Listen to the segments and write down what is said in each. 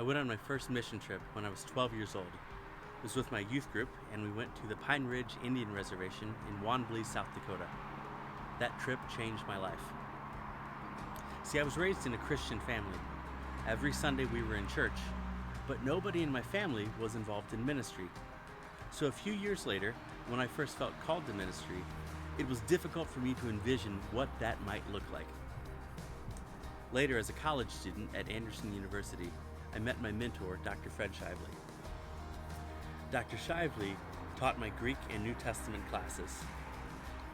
I went on my first mission trip when I was 12 years old. It was with my youth group, and we went to the Pine Ridge Indian Reservation in Wanblee, South Dakota. That trip changed my life. See, I was raised in a Christian family. Every Sunday we were in church, but nobody in my family was involved in ministry. So a few years later, when I first felt called to ministry, it was difficult for me to envision what that might look like. Later, as a college student at Anderson University, I met my mentor, Dr. Fred Shively. Dr. Shively taught my Greek and New Testament classes.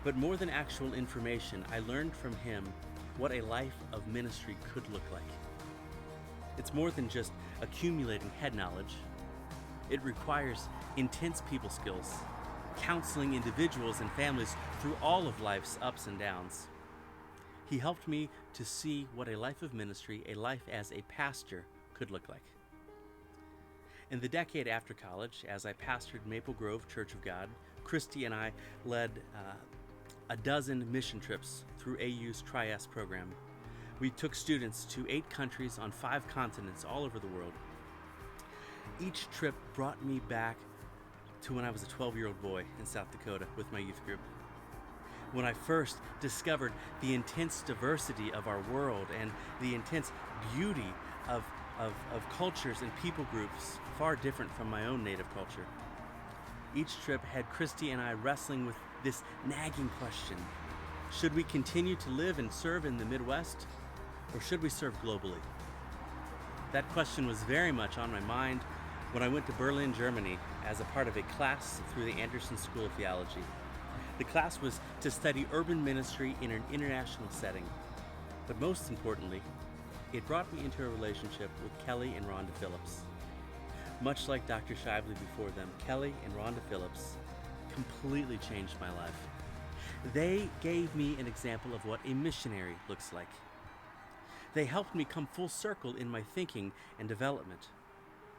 But more than actual information, I learned from him what a life of ministry could look like. It's more than just accumulating head knowledge. It requires intense people skills, counseling individuals and families through all of life's ups and downs. He helped me to see what a life of ministry, a life as a pastor, could look like. In the decade after college, as I pastored Maple Grove Church of God, Christy and I led a dozen mission trips through AU's Tri-S program. We took students to 8 countries on 5 continents all over the world. Each trip brought me back to when I was a 12-year-old boy in South Dakota with my youth group. When I first discovered the intense diversity of our world and the intense beauty of cultures and people groups far different from my own native culture. Each trip had Christy and I wrestling with this nagging question: should we continue to live and serve in the Midwest, or should we serve globally? That question was very much on my mind when I went to Berlin, Germany as a part of a class through the Anderson School of Theology. The class was to study urban ministry in an international setting, but most importantly, it brought me into a relationship with Kelly and Rhonda Phillips. Much like Dr. Shively before them, Kelly and Rhonda Phillips completely changed my life. They gave me an example of what a missionary looks like. They helped me come full circle in my thinking and development.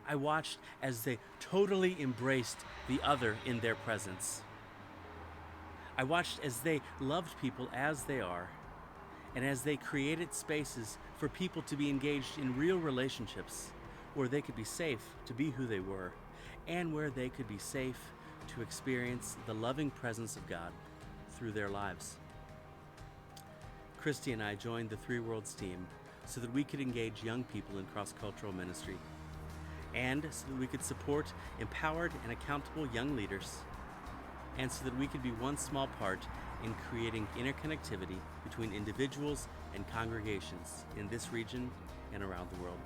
I watched as they totally embraced the other in their presence. I watched as they loved people as they are, and as they created spaces for people to be engaged in real relationships where they could be safe to be who they were, and where they could be safe to experience the loving presence of God through their lives. Christy and I joined the Three Worlds team so that we could engage young people in cross-cultural ministry, and so that we could support empowered and accountable young leaders, and so that we could be one small part in creating interconnectivity between individuals and congregations in this region and around the world.